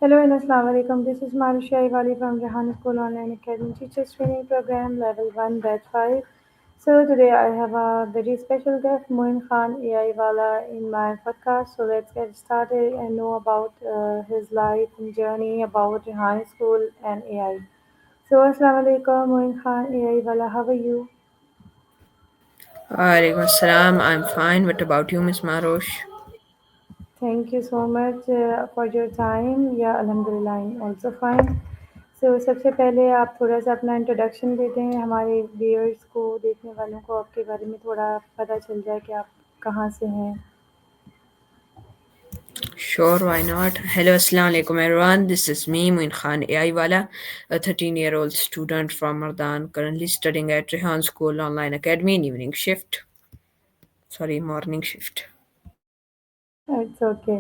Hello and Assalamu alaikum. This is Marusha Iwali from Jahan School Online Academy Teachers Training Program Level 1 Batch 5. So today I have a very special guest, Moin Khan AI Wala, in my podcast. So let's get started and know about his life and journey about Jahan School and AI. So Assalamu alaikum, Moin Khan AI Wala. How are you? Alaikum Assalam. I'm fine. What about you, Miss Marosh? Thank you so much for your time. Yeah, Alhamdulillah, I'm also fine. सबसे पहले आप थोड़ा-सा अपना introduction दे दें, हमारे viewers को, देखने वालों को आपके बारे में थोड़ा पता चल जाए कि आप कहाँ से हैं? Sure, why not? Hello, Assalamu alaikum, everyone. This is me, Muin Khan AI a 13-year-old student from Mardan, currently studying at Rehan School Online Academy in evening shift. Sorry, morning shift. It's okay.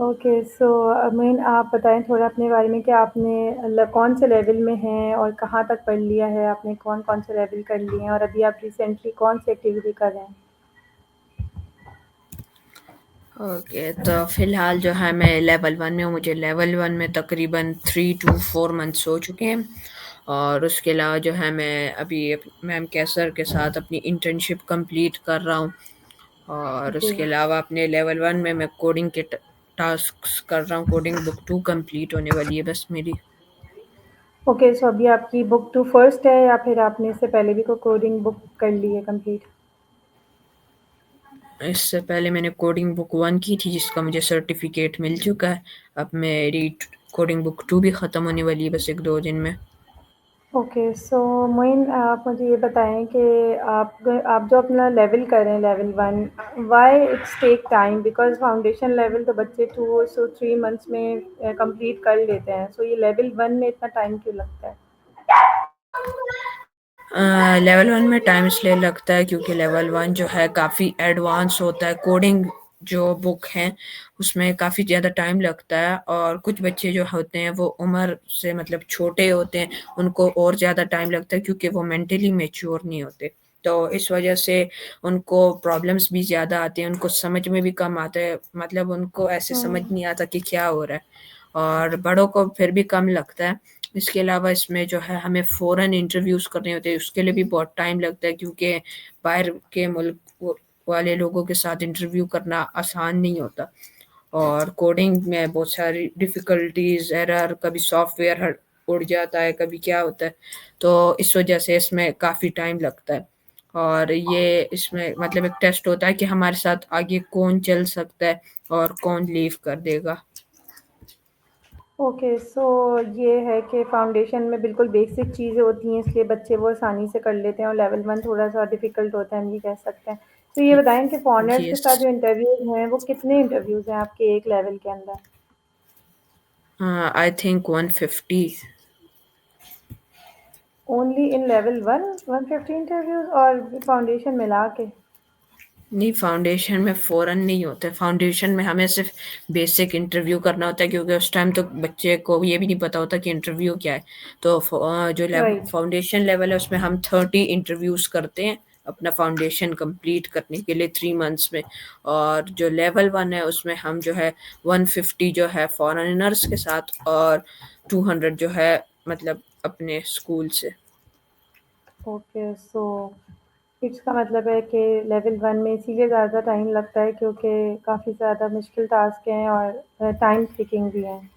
Okay so Amin आप बताएँ थोड़ा अपने बारे में कि आपने कौन से लेवल में हैं और कहाँ तक पढ़ लिया है? आपने कौन-कौन से लेवल कर लिए हैं और अभी आप रिसेंटली कौन-सी एक्टिविटी कर रहे हैं? ओके तो फ़िलहाल जो है मैं लेवल 1 में हूँ। मुझे लेवल 1 में तकरीबन 3 टू 4 मंथ्स हो चुके हैं और उसके अलावा जो है मैं अभी मैम कैसर के साथ अपनी इंटर्नशिप कंप्लीट कर रहा हूँ और जी। उसके अलावा अपने लेवल 1 में मैं कोडिंग के टास्क्स कर रहा हूँ। कोडिंग बुक 2 कंप्लीट होने वाली है बस मेरी। ओके सो अभी आपकी बुक 2 फर्स्ट है या फिर आपने इससे पहले भी कोई कोडिंग बुक कर ली है कंप्लीट? इससे पहले मैंने कोडिंग बुक 1 की थी जिसका मुझे सर्टिफिकेट मिल चुका है। अब मेरी कोडिंग बुक 2 भी ख़त्म होने वाली है बस 1-2 दिन में। ओके सो मोइन आप मुझे ये बताएँ कि आप जो अपना लेवल कर रहे हैं level 1 why it's take time because foundation level तो बच्चे 2 सो 3 मंथ्स में कंप्लीट कर लेते हैं। सो ये लेवल 1 में इतना टाइम क्यों लगता है? लेवल 1 में टाइम इसलिए लगता है क्योंकि लेवल 1 जो है काफ़ी एडवांस होता है। कोडिंग जो बुक हैं उसमें काफ़ी ज़्यादा टाइम लगता है और कुछ बच्चे जो होते हैं वो उम्र से मतलब छोटे होते हैं, उनको और ज़्यादा टाइम लगता है क्योंकि वो मेंटली मैच्योर नहीं होते। तो इस वजह से उनको प्रॉब्लम्स भी ज़्यादा आती हैं, उनको समझ में भी कम आता है, मतलब उनको ऐसे समझ हुँ। नहीं आता कि क्या हो रहा है और बड़ों को फिर भी कम लगता है। इसके अलावा इसमें जो है हमें फ़ौरन इंटरव्यूज़ करने होते हैं, उसके लिए भी बहुत टाइम लगता है क्योंकि बाहर के मुल्क वाले लोगों के साथ इंटरव्यू करना आसान नहीं होता और कोडिंग में बहुत सारी डिफ़िकल्टीज़, एरर, कभी सॉफ्टवेयर उड़ जाता है, कभी क्या होता है, तो इस वजह से इसमें काफ़ी टाइम लगता है और ये इसमें मतलब एक टेस्ट होता है कि हमारे साथ आगे कौन चल सकता है और कौन लीव कर देगा। ओके सो ये है कि फाउंडेशन में बिल्कुल बेसिक चीज़ें होती हैं इसलिए बच्चे वो आसानी से कर लेते हैं और लेवल 1 थोड़ा-सा डिफ़िकल्ट होता है हम ये कह सकते हैं। तो ये बताएँ कि फ़ॉरेनर्स के यस। साथ जो इंटरव्यूज़ हैं वो कितने इंटरव्यूज़ हैं आपके एक लेवल के अंदर? I think 150। Only in level 1 150 interviews और फाउंडेशन मिला के? नहीं, फाउंडेशन में फ़ौरन नहीं होते। फाउंडेशन में हमें सिर्फ़ बेसिक इंटरव्यू करना होता है क्योंकि उस टाइम तो बच्चे को ये भी नहीं पता होता कि इंटरव्यू क्या है। तो जो राइट। फाउंडेशन लेवल है उसमें हम 30 इंटरव्यूज़ करते हैं अपना फाउंडेशन कंप्लीट करने के लिए 3 मंथ्स में और जो लेवल 1 है उसमें हम जो है 150 जो है फ़ॉरेनर्स के साथ और 200 जो है मतलब अपने स्कूल से। ओके सो इसका मतलब है कि लेवल 1 में इसीलिए ज़्यादा टाइम लगता है क्योंकि काफ़ी ज़्यादा मुश्किल टास्क हैं और टाइम टेकिंग भी हैं।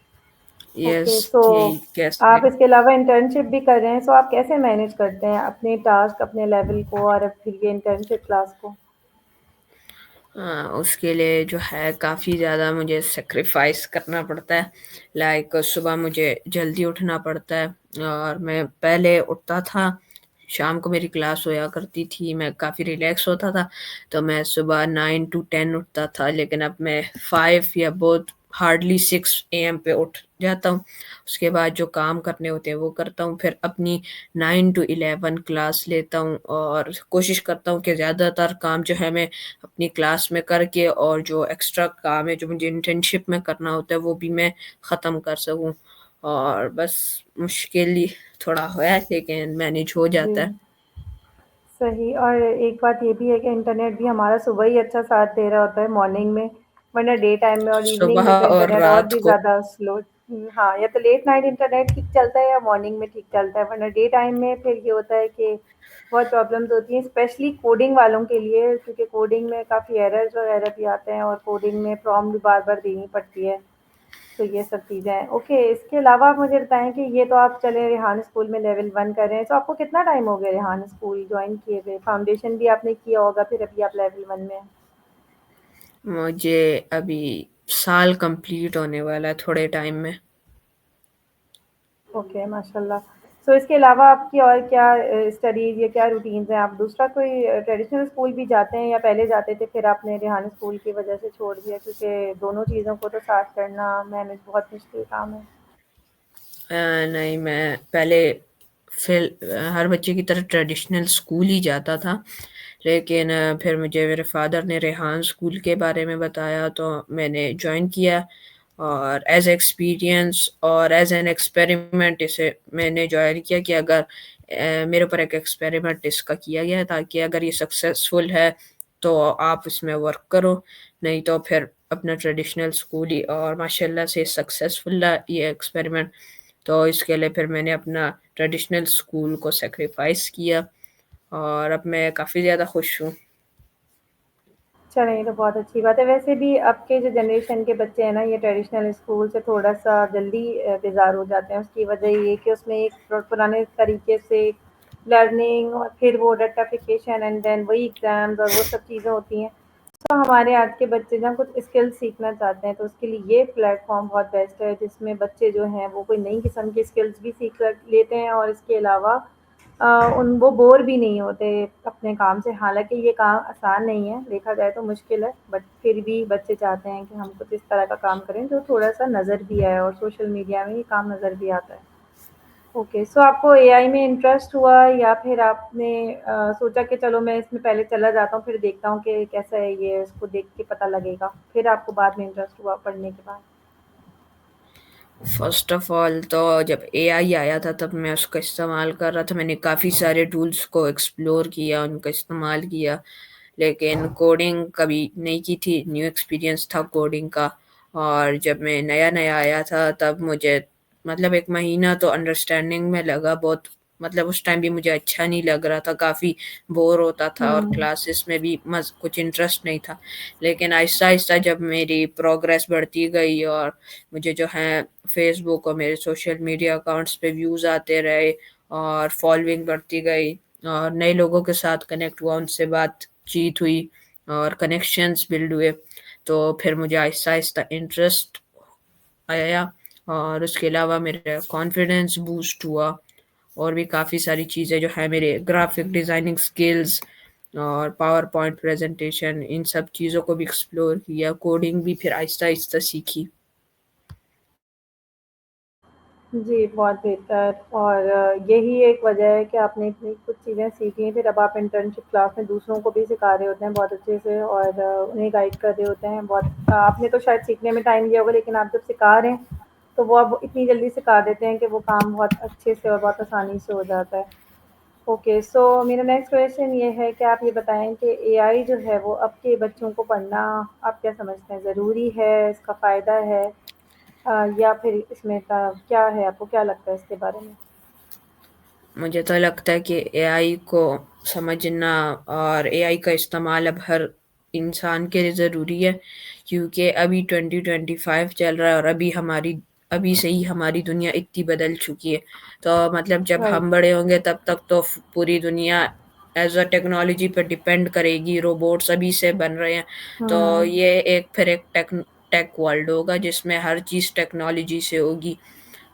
यस, ओके सो यही कह आप सकते इसके अलावा इंटर्नशिप भी कर रहे हैं, सो आप कैसे मैनेज करते हैं अपने टास्क, अपने लेवल को और फिर ये इंटर्नशिप क्लास को? उसके लिए जो है काफ़ी ज़्यादा मुझे सैक्रिफ़ाइस करना पड़ता है। लाइक सुबह मुझे जल्दी उठना पड़ता है और मैं पहले उठता था, शाम को मेरी क्लास होया करती थी, मैं काफ़ी रिलैक्स होता था, तो मैं सुबह 9 टू 10 उठता था, लेकिन अब मैं 5 या बहुत हार्डली 6 एएम पे उठ जाता हूँ। उसके बाद जो काम करने होते हैं वो करता हूँ, फिर अपनी 9 टू 11 क्लास लेता हूँ और कोशिश करता हूँ कि ज़्यादातर काम जो है मैं अपनी क्लास में करके और जो एक्स्ट्रा काम है जो मुझे इंटर्नशिप में करना होता है वो भी मैं ख़त्म कर सकूँ और बस मुश्किल ही थोड़ा है लेकिन मैनेज हो जी, जाता है। सही और एक बात ये भी है कि इंटरनेट भी हमारा सुबह ही अच्छा साथ दे रहा होता है मॉर्निंग में, वरना डे टाइम में और इवनिंग सुबह में तो और इंटरनेट और रात भी को ज़्यादा स्लो हाँ, या तो लेट नाइट इंटरनेट ठीक चलता है या मॉर्निंग में ठीक चलता है, वरना डे टाइम में फिर ये होता है कि बहुत प्रॉब्लम्स होती हैं, स्पेशली कोडिंग वालों के लिए, क्योंकि कोडिंग में काफ़ी एरर्स वगैरह भी आते हैं और कोडिंग में प्रॉम्प्ट भी बार-बार देनी पड़ती है। तो ये सब चीज़ें हैं। ओके, इसके अलावा आप मुझे बताएँ कि ये तो आप चले रेहान स्कूल में लेवल 1 कर रहे हैं, तो आपको कितना टाइम हो गया रेहान स्कूल जॉइन किए हुए? फाउंडेशन भी आपने किया होगा, फिर अभी आप लेवल 1 में हैं। मुझे अभी साल कंप्लीट होने वाला है थोड़े टाइम में। ओके, माशाल्लाह। सो इसके अलावा आपकी और क्या स्टडीज़ या क्या रूटीन्स हैं? आप दूसरा कोई ट्रेडिशनल स्कूल भी जाते हैं या पहले जाते थे फिर आपने रेहान स्कूल की वजह से छोड़ दिया? क्योंकि दोनों चीज़ों को तो साथ करना मैनेज बहुत मुश्किल काम है। नहीं, मैं पहले हर बच्चे की तरह ट्रेडिशनल स्कूल ही जाता था, लेकिन फिर मुझे मेरे फ़ादर ने रेहान स्कूल के बारे में बताया तो मैंने जॉइन किया और एज़ एक्सपीरियंस और एज़ एन एक्सपेरिमेंट इसे मैंने जॉइन किया कि अगर मेरे ऊपर एक एक्सपेरिमेंट इसका किया गया है ताकि अगर ये सक्सेसफुल है तो आप इसमें वर्क करो, नहीं तो फिर अपना ट्रेडिशनल स्कूल ही और माशाल्लाह से सक्सेसफुल रहा ये एक्सपेरिमेंट। तो इसके लिए फिर मैंने अपना ट्रेडिशनल स्कूल को सैक्रिफ़ाइस किया और अब मैं काफ़ी ज़्यादा खुश हूँ। चलें, ये तो बहुत अच्छी बात है। वैसे भी अब के जो जनरेशन के बच्चे हैं ना, ये ट्रेडिशनल स्कूल से थोड़ा-सा जल्दी बेज़ार हो जाते हैं। उसकी वजह ये है कि उसमें एक पुराने तरीके से लर्निंग और फिर वो रट्टाफिकेशन एंड देन वही एग्ज़ाम्स और वो सब चीज़ें होती हैं। तो हमारे आज के बच्चे ना कुछ स्किल्स सीखना चाहते हैं, तो उसके लिए ये प्लेटफ़ॉर्म बहुत बेस्ट है, जिसमें बच्चे जो हैं वो कोई नई किस्म की स्किल्स भी सीख लेते हैं और इसके अलावा अ, उन वो बोर भी नहीं होते अपने काम से। हालाँकि ये काम आसान नहीं है, देखा जाए तो मुश्किल है, बट फिर भी बच्चे चाहते हैं कि हम कुछ इस तरह का काम करें जो थोड़ा-सा नज़र भी आए और सोशल मीडिया में ये काम नज़र भी आता है। ओके, सो आपको एआई में इंटरेस्ट हुआ या फिर आपने सोचा कि चलो मैं इसमें पहले चला जाता हूँ, फिर देखता हूँ कि कैसा है ये, इसको देख के पता लगेगा, फिर आपको बाद में इंटरेस्ट हुआ पढ़ने के बाद? फ़र्स्ट ऑफ़ ऑल तो जब एआई आया था तब मैं उसका इस्तेमाल कर रहा था। मैंने काफ़ी सारे टूल्स को एक्सप्लोर किया, उनका इस्तेमाल किया, लेकिन कोडिंग कभी नहीं की थी, न्यू एक्सपीरियंस था कोडिंग का और जब मैं नया-नया आया था तब मुझे मतलब 1 महीना तो अंडरस्टैंडिंग में लगा बहुत मतलब उस टाइम भी मुझे अच्छा नहीं लग रहा था, काफ़ी बोर होता था और हुँ, क्लासेस में भी कुछ इंटरेस्ट नहीं था। लेकिन आहिस्ता-आहिस्ता जब मेरी प्रोग्रेस बढ़ती गई और मुझे जो है फ़ेसबुक और मेरे सोशल मीडिया अकाउंट्स पे व्यूज़ आते रहे और फ़ॉलोइंग बढ़ती गई और नए लोगों के साथ कनेक्ट हुआ, उनसे बातचीत हुई और कनेक्शंस बिल्ड हुए। तो फिर मुझे आहिस्ता-आहिस्ता इंटरेस्ट आया और उसके अलावा मेरा कॉन्फिडेंस बूस्ट हुआ और भी काफ़ी सारी चीज़ें जो है मेरे ग्राफ़िक डिज़ाइनिंग स्किल्स और पावर पॉइंट प्रेज़ेंटेशन इन सब चीज़ों को भी एक्सप्लोर किया, कोडिंग भी फिर आहिस्ता-आहिस्ता सीखी। जी, बहुत बेहतर और यही एक वजह है कि आपने इतनी कुछ चीज़ें सीखी, फिर अब आप इंटर्नशिप क्लास में दूसरों को भी सिखा रहे होते हैं बहुत अच्छे से और उन्हें गाइड कर रहे होते हैं बहुत आपने तो शायद सीखने में टाइम लिया होगा लेकिन आप जब सिखा रहे हैं, तो वो अब इतनी जल्दी सिखा देते हैं कि वो काम बहुत अच्छे से और बहुत आसानी से हो जाता है। ओके, सो मेरा नेक्स्ट क्वेश्चन ये है कि आप ये बताएँ कि एआई जो है वो अब के बच्चों को पढ़ना आप क्या समझते हैं ज़रूरी है, इसका फ़ायदा है या फिर इसमें क्या है आपको क्या लगता है इसके बारे में? मुझे तो लगता है कि एआई को समझना और एआई का इस्तेमाल अब हर इंसान के लिए ज़रूरी है क्योंकि अभी 2025 चल रहा है और अभी से ही हमारी दुनिया इतनी बदल चुकी है। तो मतलब जब राइट। हम बड़े होंगे तब तक तो पूरी दुनिया एज़ अ टेक्नोलॉजी पे डिपेंड करेगी, रोबोट्स अभी से बन रहे हैं। तो हुँ, ये एक फिर एक टेक वर्ल्ड होगा जिसमें हर चीज़ टेक्नोलॉजी से होगी।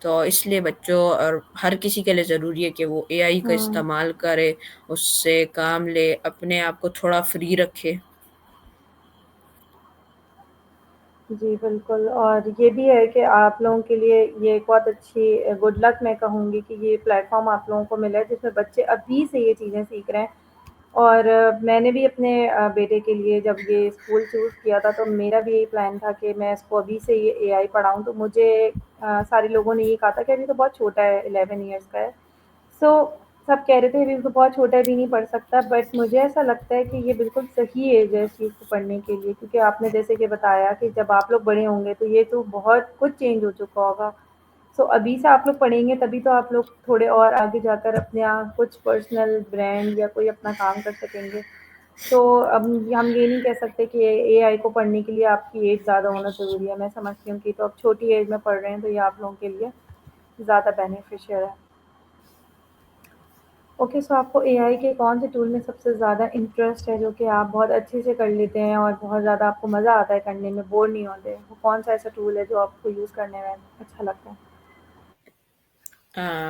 तो इसलिए बच्चों और हर किसी के लिए ज़रूरी है कि वो एआई का हुँ। इस्तेमाल करे, उससे काम ले, अपने आप को थोड़ा फ्री रखे। जी, बिल्कुल और ये भी है कि आप लोगों के लिए ये एक बहुत अच्छी गुड लक मैं कहूँगी कि ये प्लेटफ़ॉर्म आप लोगों को मिला है जिसमें बच्चे अभी से ये चीज़ें सीख रहे हैं। और मैंने भी अपने बेटे के लिए जब ये स्कूल चूज़ किया था तो मेरा भी यही प्लान था कि मैं इसको अभी से ये एआई पढ़ाऊँ। तो मुझे सारे लोगों ने ये कहा था कि अभी तो बहुत छोटा है, 11 इयर्स का है। सो सब कह रहे थे अभी तो बहुत छोटा है, अभी नहीं पढ़ सकता, बट मुझे ऐसा लगता है कि ये बिल्कुल सही एज है इस चीज़ को पढ़ने के लिए क्योंकि आपने जैसे कि बताया कि जब आप लोग बड़े होंगे तो ये तो बहुत कुछ चेंज हो चुका होगा। सो अभी से आप लोग पढ़ेंगे तभी तो आप लोग थोड़े और आगे जाकर अपने यहाँ कुछ पर्सनल ब्रांड या कोई अपना काम कर सकेंगे। तो अब हम ये नहीं कह सकते कि एआई को पढ़ने के लिए आपकी एज ज़्यादा होना ज़रूरी है। मैं समझती हूँ कि तो आप छोटी एज में पढ़ रहे हैं तो ये आप लोगों के लिए ज़्यादा बेनिफिशियल है। ओके, सो आपको एआई के कौन से टूल में सबसे ज़्यादा इंटरेस्ट है जो कि आप बहुत अच्छे से कर लेते हैं और बहुत ज़्यादा आपको मज़ा आता है करने में, बोर नहीं होते? वो कौन-सा ऐसा टूल है जो आपको यूज़ करने में अच्छा लगता है?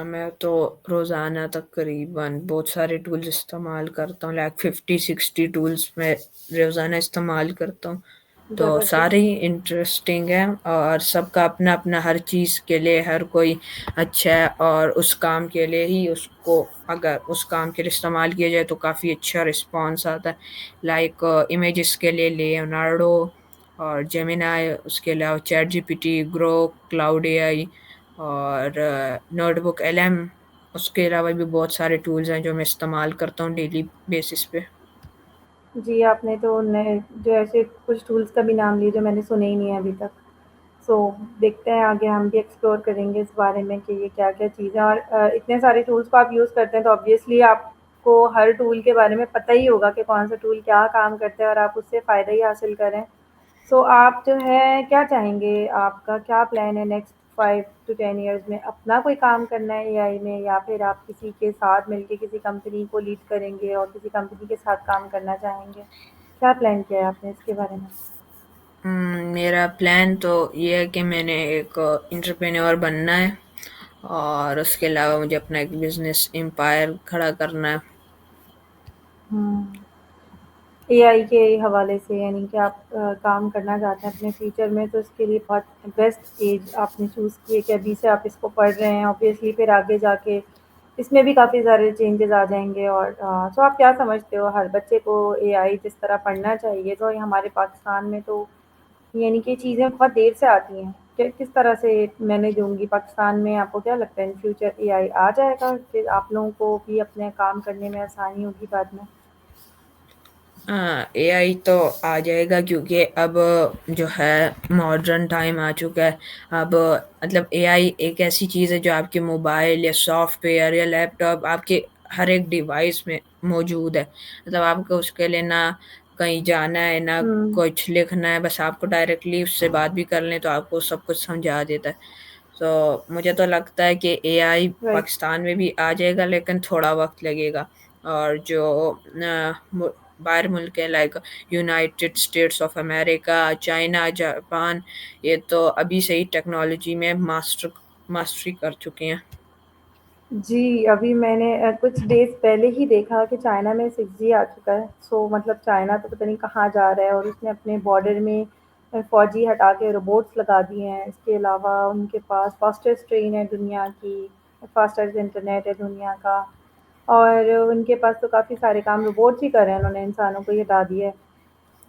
मैं तो रोज़ाना तकरीबन बहुत सारे टूल्स इस्तेमाल करता हूँ, लाइक 50-60 टूल्स मैं रोज़ाना इस्तेमाल करता हूँ। तो ज़बरदस्त। सारे ही इंटरेस्टिंग हैं और सबका अपना-अपना हर चीज़ के लिए हर कोई अच्छा है और उस काम के लिए ही उसको अगर उस काम के लिए इस्तेमाल किया जाए तो काफ़ी अच्छा रिस्पॉन्स आता है। लाइक इमेजेस के लिए लियोनार्डो और जेमिनी, उसके अलावा चैटजीपीटी, ग्रोक, क्लाउड एआई और नोटबुक एलएम। उसके अलावा भी बहुत सारे टूल्स हैं जो मैं इस्तेमाल करता हूँ डेली बेसिस पे। जी, आपने तो नए जो ऐसे कुछ टूल्स का भी नाम लिए जो मैंने सुने ही नहीं है अभी तक। सो देखते हैं आगे हम भी एक्सप्लोर करेंगे इस बारे में कि ये क्या-क्या चीज़ें हैं और इतने सारे टूल्स को आप यूज़ करते हैं तो ऑब्वियसली आपको हर टूल के बारे में पता ही होगा कि कौन सा टूल क्या काम करता है और आप उससे फ़ायदा ही हासिल करें। सो आप जो है क्या चाहेंगे? आपका क्या प्लान है नेक्स्ट 5 टू 10 इयर्स में? अपना कोई काम करना है एआई में या फिर आप किसी के साथ मिलके किसी कंपनी को लीड करेंगे और किसी कंपनी के साथ काम करना चाहेंगे? क्या प्लान किया है आपने इसके बारे में? मेरा प्लान तो ये है कि मैंने एक एंटरप्रेन्योर बनना है और उसके अलावा मुझे अपना एक बिजनेस एम्पायर खड़ा करना है। हुँ। एआई के हवाले से यानी कि आप काम करना चाहते हैं अपने फ्यूचर में तो इसके लिए बहुत बेस्ट एज आपने चूज़ की है कि अभी से आप इसको पढ़ रहे हैं ऑब्वियसली फिर आगे जाके इसमें भी काफ़ी सारे चेंजेस आ जाएंगे और सो आप क्या समझते हो हर बच्चे को एआई जिस तरह पढ़ना चाहिए तो ये हमारे पाकिस्तान में तो यानी कि चीज़ें बहुत देर से आती हैं किस तरह से मैनेज होंगी पाकिस्तान में आपको क्या लगता है इन फ्यूचर एआई आ जाएगा फिर आप लोगों को भी अपने काम करने में आसानी होगी बाद में। हाँ, एआई तो आ जाएगा क्योंकि अब जो है मॉडर्न टाइम आ चुका है। अब मतलब एआई एक ऐसी चीज़ है जो आपके मोबाइल या सॉफ्टवेयर या लैपटॉप आपके हर एक डिवाइस में मौजूद है। मतलब आपको उसके लिए ना कहीं जाना है, ना हुँ, कुछ लिखना है, बस आपको डायरेक्टली उससे बात भी कर लें तो आपको सब कुछ समझा देता है। तो मुझे तो लगता है कि एआई राइट। पाकिस्तान में भी आ जाएगा लेकिन थोड़ा वक़्त लगेगा। और जो बाहर मुल्क है like United states of America, China, Japan, ये तो अभी से ही टेक्नोलॉजी में मास्टरी कर चुके हैं। जी, अभी मैंने कुछ डेज़ पहले ही देखा कि चाइना में 6G आ चुका है। सो मतलब चाइना तो पता नहीं कहाँ जा रहा है और उसने अपने बॉर्डर में फ़ौजी हटा के रोबोट्स लगा दिए हैं। इसके अलावा उनके पास फ़ास्टेस्ट ट्रेन है दुनिया की, फ़ास्टेस्ट इंटरनेट है दुनिया का और उनके पास तो काफ़ी सारे काम रोबोट्स ही कर रहे हैं, उन्होंने इंसानों को ही हटा दिया है।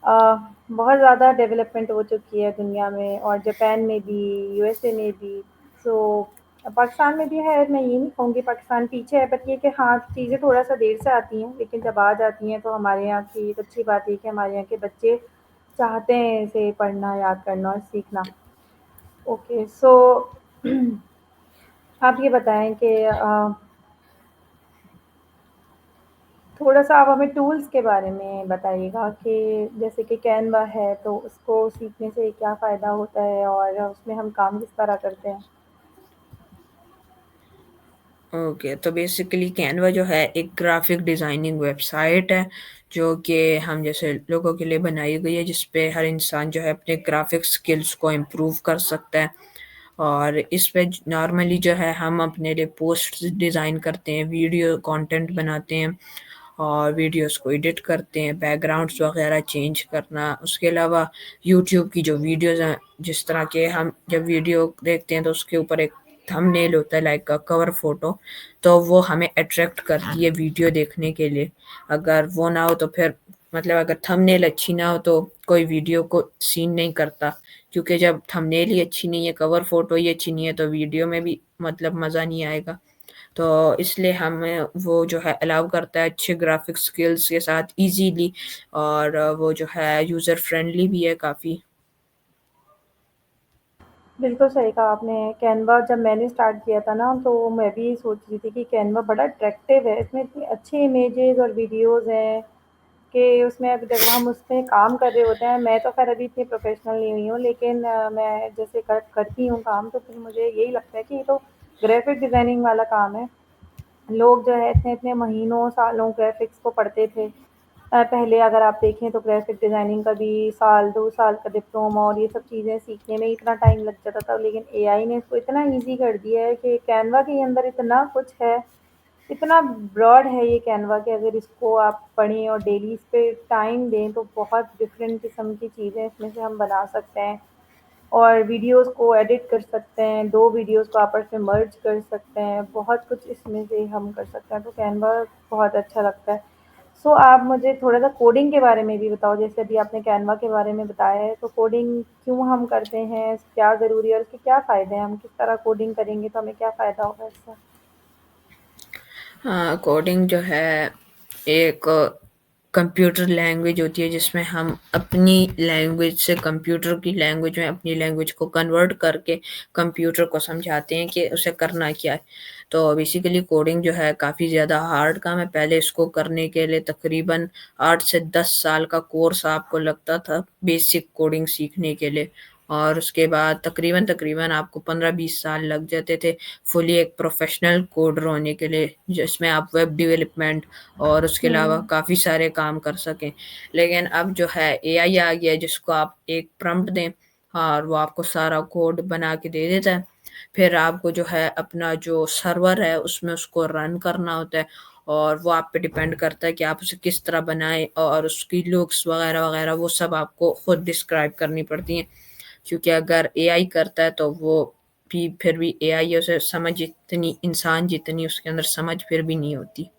अ, बहुत ज़्यादा डेवलपमेंट हो चुकी है दुनिया में और जापान में भी, यूएसए में भी। सो पाकिस्तान में भी है, मैं ये नहीं कहूँगी पाकिस्तान पीछे है, बट ये कि हाँ, चीज़ें थोड़ा-सा देर से आती हैं, लेकिन जब आ जाती हैं तो हमारे यहाँ की एक अच्छी बात ये है कि हमारे यहाँ के बच्चे चाहते हैं इसे पढ़ना, याद करना और सीखना। ओके, सो आप ये बताएँ कि थोड़ा-सा आप हमें टूल्स के बारे में बताइएगा कि जैसे कि कैनवा है, तो उसको सीखने से क्या फ़ायदा होता है और उसमें हम काम किस तरह करते हैं? ओके, तो बेसिकली कैनवा जो है एक ग्राफ़िक डिज़ाइनिंग वेबसाइट है, जो कि हम जैसे लोगों के लिए बनाई गई है, जिस पे हर इंसान जो है अपने ग्राफ़िक स्किल्स को इम्प्रूव कर सकता है। और इस पे ज नॉर्मली जो है हम अपने लिए पोस्ट्स डिज़ाइन करते हैं, वीडियो कंटेंट बनाते हैं और वीडियोज़ को एडिट करते हैं, बैकग्राउंड्स वगैरह चेंज करना। उसके अलावा यूट्यूब की जो वीडियोज़ हैं, जिस तरह के हम जब वीडियो देखते हैं तो उसके ऊपर एक थंबनेल होता है लाइक कवर फ़ोटो, तो वो हमें अट्रैक्ट करती है वीडियो देखने के लिए। अगर वो ना हो तो फिर मतलब अगर थंबनेल अच्छी ना हो तो कोई वीडियो को सीन नहीं करता, क्योंकि जब थंबनेल ही अच्छी नहीं है, कवर फ़ोटो ही अच्छी नहीं है तो वीडियो में भी मतलब मज़ा नहीं आएगा। तो इसलिए हमें वो जो है अलाउ करता है अच्छे ग्राफ़िक स्किल्स के साथ ईज़िली, और वो जो है यूज़र फ्रेंडली भी है काफ़ी। बिल्कुल सही कहा आपने। कैनवा जब मैंने स्टार्ट किया था ना, तो मैं भी सोच रही थी कि कैनवा बड़ा अट्रैक्टिव है, इसमें इतनी अच्छी इमेजेस और वीडियोस हैं कि उसमें अब जब हम उसमें काम कर रहे होते हैं, मैं तो खैर अभी इतनी प्रोफेशनल नहीं हुई हूँ, लेकिन मैं जैसे करती हूँ काम, तो फिर मुझे यही लगता है कि ये तो ग्राफिक डिज़ाइनिंग वाला काम है। लोग जो है इतने इतने महीनों सालों ग्राफिक्स को पढ़ते थे। पहले अगर आप देखें तो ग्राफिक डिज़ाइनिंग का भी साल 2 साल का डिप्लोमा और ये सब चीज़ें सीखने में इतना टाइम लग जाता था, लेकिन एआई ने इसको इतना ईजी कर दिया है कि कैनवा के अंदर इतना कुछ है, इतना ब्रॉड है ये कैनवा कि अगर इसको आप पढ़ें और डेली इस पे टाइम दें तो बहुत डिफरेंट किस्म की चीज़ें इसमें से हम बना सकते हैं। और वीडियोस को एडिट कर सकते हैं, 2 वीडियोस को आपस में मर्ज कर सकते हैं, बहुत कुछ इसमें से हम कर सकते हैं, तो कैनवा बहुत अच्छा लगता है। सो आप मुझे थोड़ा-सा कोडिंग के बारे में भी बताओ, जैसे अभी आपने कैनवा के बारे में बताया है, तो कोडिंग क्यों हम करते हैं? क्या ज़रूरी है और इसके क्या फ़ायदे हैं? हम किस तरह कोडिंग करेंगे तो हमें क्या फ़ायदा होगा इससे? हाँ, कोडिंग जो है एक कंप्यूटर लैंग्वेज होती है जिसमें हम अपनी लैंग्वेज से कंप्यूटर की लैंग्वेज में अपनी लैंग्वेज को कन्वर्ट करके कंप्यूटर को समझाते हैं कि उसे करना क्या है। तो बेसिकली कोडिंग जो है काफ़ी ज़्यादा हार्ड काम है। पहले इसको करने के लिए तकरीबन 8 से 10 साल का कोर्स आपको लगता था बेसिक कोडिंग सीखने के लिए, और उसके बाद तकरीबन तकरीबन आपको 15-20 साल लग जाते थे फुली एक प्रोफेशनल कोडर होने के लिए, जिसमें आप वेब डेवलपमेंट और उसके अलावा हुँ। काफ़ी सारे काम कर सकें। लेकिन अब जो है एआई आ गया है जिसको आप एक प्रॉम्प्ट दें और वो आपको सारा कोड बना के दे देता है। फिर आपको जो है अपना जो सर्वर है उसमें उसको रन करना होता है, और वो आप पे डिपेंड करता है कि आप उसे किस तरह बनाएँ, और उसकी लुक्स वगैरह-वगैरह वो सब आपको खुद डिस्क्राइब करनी पड़ती हैं। क्योंकि अगर एआई करता है तो वो भी फिर भी एआई है, उसे समझ इतनी इंसान जितनी उसके अंदर समझ फिर भी नहीं होती।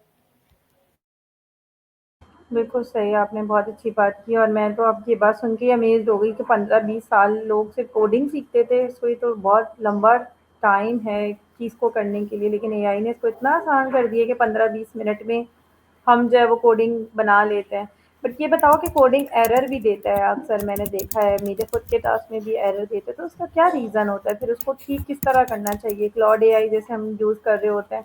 बिल्कुल सही, आपने बहुत अच्छी बात की और मैं तो अब ये बात सुन के अमेज़्ड हो गई कि 15-20 साल लोग सिर्फ़ कोडिंग सीखते थे, सो ये तो बहुत लंबा टाइम है एक चीज़ को करने के लिए, लेकिन एआई ने इसको इतना आसान कर दिया कि 15-20 मिनट में हम जो है वो कोडिंग बना लेते हैं। बट ये बताओ कि कोडिंग एरर भी देता है, अक्सर मैंने देखा है मेरे खुद के टास्क में भी एरर देता है, तो उसका क्या रीज़न होता है? फिर उसको ठीक किस तरह करना चाहिए? क्लॉड एआई जैसे हम यूज़ कर रहे होते हैं,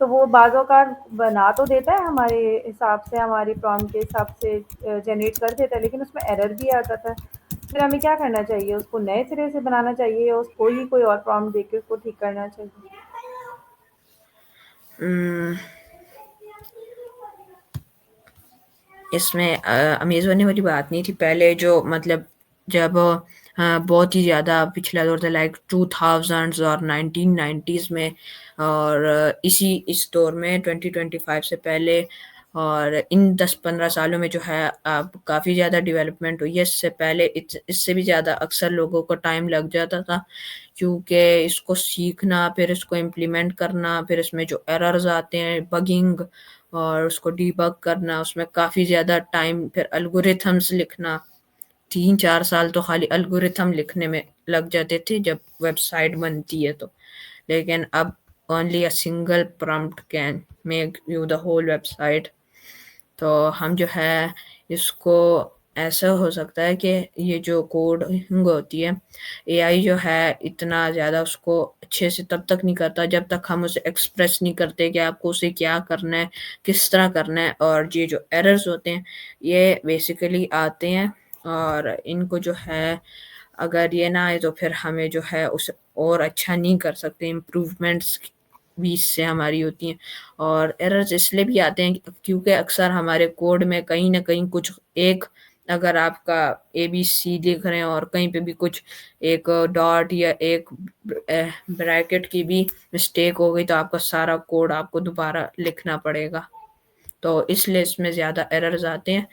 तो वो बाज़ औक़ात बना तो देता है हमारे हिसाब से, हमारी प्रॉम्प्ट के हिसाब से जनरेट कर देता है, लेकिन उसमें एरर भी आ जाता है। फिर हमें क्या करना चाहिए? उसको नए सिरे से बनाना चाहिए या उसको ही कोई और प्रॉम्प्ट देके उसको ठीक करना चाहिए? उम, इसमें अमेज़ होने वाली बात नहीं थी। पहले जो मतलब जब बहुत ही ज़्यादा पिछला दौर था लाइक 2000s और 1990s में, और इस दौर में 2025 से पहले और इन 10-15 सालों में जो है अब काफ़ी ज़्यादा डेवलपमेंट हुई है। इससे पहले इससे भी ज़्यादा अक्सर लोगों को टाइम लग जाता था, क्योंकि इसको सीखना, फिर इसको इम्प्लीमेंट करना, फिर इसमें जो एरर्स आते हैं, बगिंग और उसको डीबग करना, उसमें काफ़ी ज़्यादा टाइम, फिर एल्गोरिथम्स लिखना, 3-4 साल तो खाली एल्गोरिथम लिखने में लग जाते थे जब वेबसाइट बनती है तो। लेकिन अब only a single prompt can make you the whole website. तो हम जो है इसको ऐसा हो सकता है कि ये जो कोडिंग होती है, एआई जो है इतना ज़्यादा उसको अच्छे से तब तक नहीं करता जब तक हम उसे एक्सप्रेस नहीं करते कि आपको उसे क्या करना है, किस तरह करना है। और ये जो एरर्स होते हैं, ये बेसिकली आते हैं, और इनको जो है अगर ये ना आए तो फिर हमें जो है उसे और अच्छा नहीं कर सकते, इम्प्रूवमेंट्स भी इससे हमारी होती हैं। और एरर्स इसलिए भी आते हैं क्योंकि अक्सर हमारे कोड में कहीं न कहीं कुछ एक, अगर आपका एबीसी लिख रहे हैं और कहीं पे भी कुछ एक डॉट या एक ब्रैकेट की भी मिस्टेक हो गई तो आपका सारा कोड आपको दोबारा लिखना पड़ेगा। तो इसलिए इसमें ज़्यादा एरर्स आते हैं,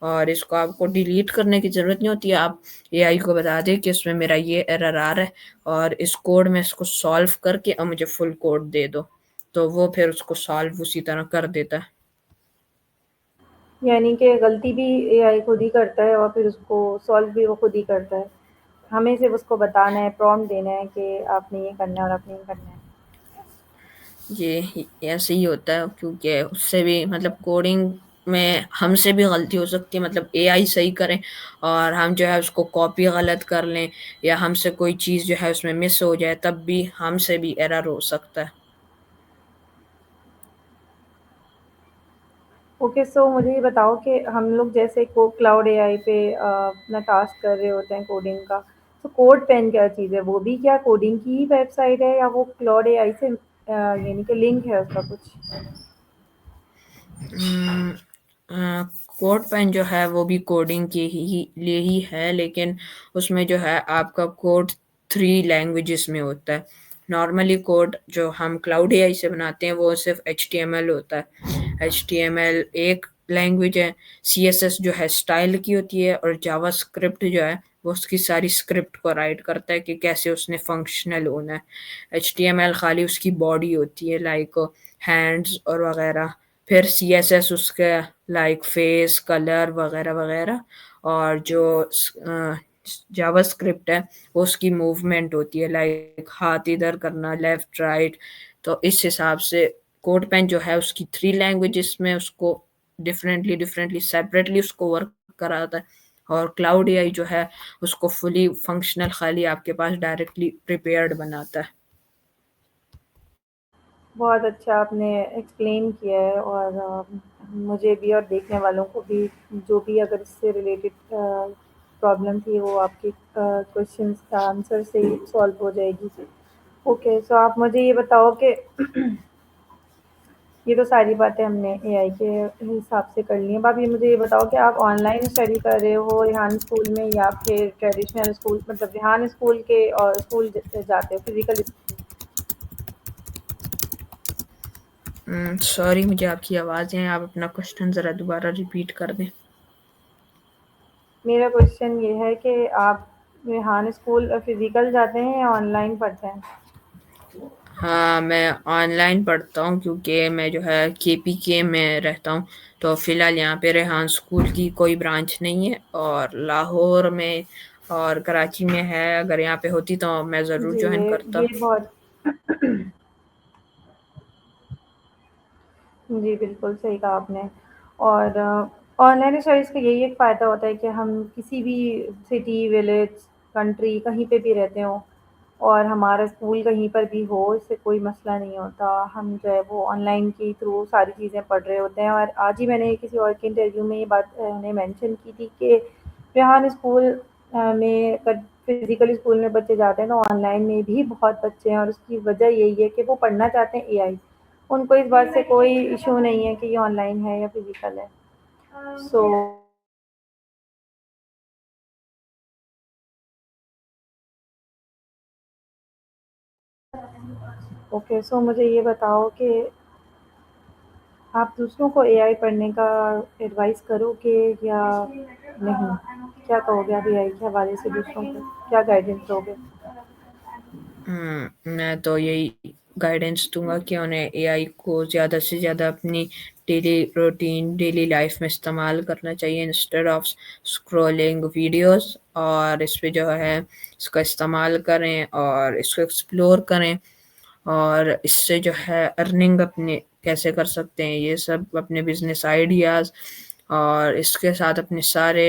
और इसको आपको डिलीट करने की ज़रूरत नहीं होती है। आप एआई को बता दें कि इसमें मेरा ये एरर आ रहा है और इस कोड में इसको सॉल्व करके अब मुझे फुल कोड दे दो। तो वो फिर उसको सॉल्व उसी तरह कर देता है। यानी कि गलती भी एआई खुद ही करता है और फिर उसको सॉल्व भी वो खुद ही करता है। हमें सिर्फ़ उसको बताना है, प्रॉम्प्ट देना है कि आपने ये करना है और आपने ये करना है। ये ऐसे ही होता है क्योंकि उससे भी मतलब कोडिंग में हमसे भी गलती हो सकती है, मतलब एआई सही करें और हम जो है उसको कॉपी गलत कर लें, या हमसे कोई चीज़ जो है उसमें मिस हो जाए, तब भी हमसे भी एरर हो सकता है। ओके, सो मुझे ये बताओ कि हम लोग जैसे को क्लाउड एआई पे अपना टास्क कर रहे होते हैं कोडिंग का, तो कोड पेन क्या चीज़ है? वो भी क्या कोडिंग की ही वेबसाइट है या वो क्लाउड एआई से यानी कि लिंक है उसका कुछ? कोड पेन जो है वो भी कोडिंग के ही लिए ही है, लेकिन उसमें जो है आपका कोड 3 लैंग्वेजेस में होता है। नॉर्मली कोड जो हम क्लाउड एआई से बनाते हैं वो सिर्फ HTML होता है। HTML एक लैंग्वेज है, CSS जो है स्टाइल की होती है, और जावास्क्रिप्ट जो है वो उसकी सारी स्क्रिप्ट को राइट करता है कि कैसे उसने फंक्शनल होना है। HTML खाली उसकी बॉडी होती है, लाइक हैंड्स और वगैरह। फिर CSS उसका लाइक फेस, कलर वगैरह वगैरह। और जो जावास्क्रिप्ट है वो उसकी मूवमेंट होती है, लाइक हाथ इधर करना, लेफ्ट राइट। तो इस हिसाब से कोड पेन जो है उसकी 3 लैंग्वेजेस में उसको डिफरेंटली डिफरेंटली सेपरेटली उसको वर्क कराता है। और क्लाउड एआई जो है उसको फुली फंक्शनल खाली आपके पास डायरेक्टली प्रिपेयर्ड बनाता है। बहुत अच्छा आपने एक्सप्लेन किया है, और मुझे भी और देखने वालों को भी, जो भी अगर इससे रिलेटेड प्रॉब्लम थी वो आपके क्वेश्चंस का आंसर से ही सॉल्व हो जाएगी। ओके, सो आप मुझे ये बताओ कि ये तो सारी बातें हमने एआई के हिसाब से कर ली हैं। अब आप ये मुझे ये बताओ कि आप ऑनलाइन स्टडी कर रहे हो रेहान स्कूल में, या फिर ट्रेडिशनल स्कूल, मतलब रेहान स्कूल के और स्कूल जाते हो फिजिकल स्कूल? सॉरी, मुझे आपकी आवाज़ है, आप अपना क्वेश्चन ज़रा दोबारा रिपीट कर दें। मेरा क्वेश्चन ये है कि आप रेहान स्कूल फिजिकल जाते हैं या ऑनलाइन पढ़ते हैं? हाँ, मैं ऑनलाइन पढ़ता हूँ क्योंकि मैं जो है KPK में रहता हूँ। तो फ़िलहाल यहाँ पे रेहान स्कूल की कोई ब्रांच नहीं है, और लाहौर में और कराची में है। अगर यहाँ पे होती तो मैं ज़रूर जी, ज्वाइन ये करता। बहुत जी, बिल्कुल सही कहा आपने। और ऑनलाइन स्टडीज़ का यही एक फ़ायदा होता है कि हम किसी भी सिटी, विलेज, कंट्री कहीं पे भी रहते हों और हमारा स्कूल कहीं पर भी हो, इससे कोई मसला नहीं होता। हम जो है वो ऑनलाइन के थ्रू सारी चीज़ें पढ़ रहे होते हैं। और आज ही मैंने किसी और के इंटरव्यू में ये बात उन्हें मेंशन की थी कि रेहान स्कूल में अगर फिज़िकल स्कूल में बच्चे जाते हैं तो ऑनलाइन में भी बहुत बच्चे हैं, और उसकी वजह यही है कि वो पढ़ना चाहते हैं एआई। उनको इस बात से कोई इश्यू नहीं है कि ये ऑनलाइन है या फिज़िकल है। सो ओके, सो मुझे ये बताओ कि आप दूसरों को एआई पढ़ने का एडवाइस करोगे या नहीं? क्या कहोगे आप एआई के हवाले से दूसरों को? क्या गाइडेंस दोगे? मैं तो यही गाइडेंस दूंगा कि उन्हें एआई को ज़्यादा से ज़्यादा अपनी डेली रूटीन, डेली लाइफ में इस्तेमाल करना चाहिए, इंस्टेड ऑफ स्क्रॉलिंग वीडियोस। और इस पे जो है इसका इस्तेमाल करें और इसको एक्सप्लोर करें, और इससे जो है अर्निंग अपने कैसे कर सकते हैं, ये सब अपने बिजनेस आइडियाज़, और इसके साथ अपने सारे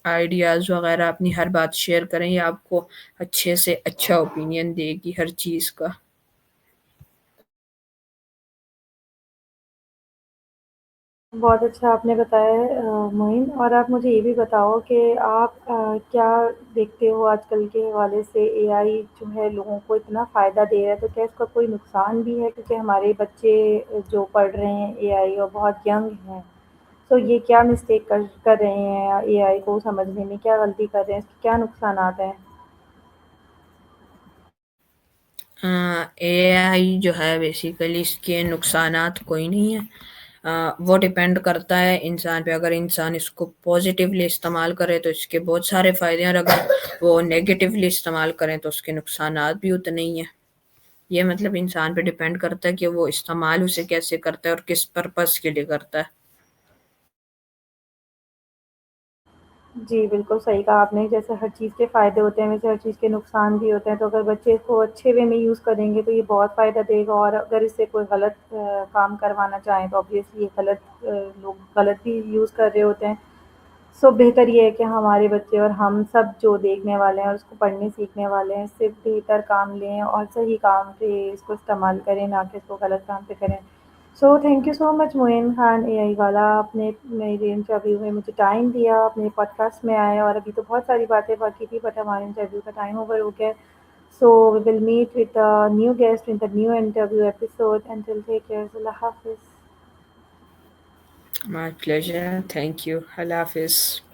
आइडियाज़ वगैरह, अपनी हर बात शेयर करें। ये आपको अच्छे से अच्छा ओपिनियन देगी हर चीज़ का। बहुत अच्छा आपने बताया है मोइन। और आप मुझे ये भी बताओ कि आप क्या देखते हो आजकल के हवाले से एआई जो है लोगों को इतना फ़ायदा दे रहा है, तो क्या इसका कोई नुकसान भी है? क्योंकि हमारे बच्चे जो पढ़ रहे हैं एआई और बहुत यंग हैं, तो ये क्या मिस्टेक कर रहे हैं एआई को समझने में, क्या गलती कर रहे हैं, इसके क्या नुकसानात हैं? एआई जो है बेसिकली इसके नुकसानात कोई नहीं है। वो डिपेंड करता है इंसान पे। अगर इंसान इसको पॉजिटिवली इस्तेमाल करे तो इसके बहुत सारे फ़ायदे हैं, और अगर वो नेगेटिवली इस्तेमाल करें तो उसके नुकसानात भी उतने ही हैं। ये मतलब इंसान पे डिपेंड करता है कि वो इस्तेमाल उसे कैसे करता है और किस पर्पस के लिए करता है। जी, बिल्कुल सही कहा आपने। जैसे हर चीज़ के फ़ायदे होते हैं, वैसे हर चीज़ के नुकसान भी होते हैं। तो अगर बच्चे इसको अच्छे वे में यूज़ करेंगे तो ये बहुत फ़ायदा देगा, और अगर इससे कोई गलत काम करवाना चाहें तो ऑब्वियसली ये लोग गलत भी यूज़ कर रहे होते हैं। सो बेहतर ये है कि हमारे बच्चे और हम सब जो देखने वाले हैं और उसको पढ़ने सीखने वाले हैं, इससे बेहतर काम लें और सही काम पे इसको इस्तेमाल करें, ना कि इसको गलत काम पे करें। So thank you so much Moin Khan AI वाला, आपने मेरे इंटरव्यू में मुझे टाइम दिया, अपने पॉडकास्ट में आए, और अभी तो बहुत सारी बातें बाकी थी बट हमारे इंटरव्यू का टाइम ओवर हो गया। So we will meet with a new guest in the new interview episode. Until take care, अल्लाह हाफ़िज़। माय प्लेज़र, थैंक यू, अल्लाह हाफ़िज़।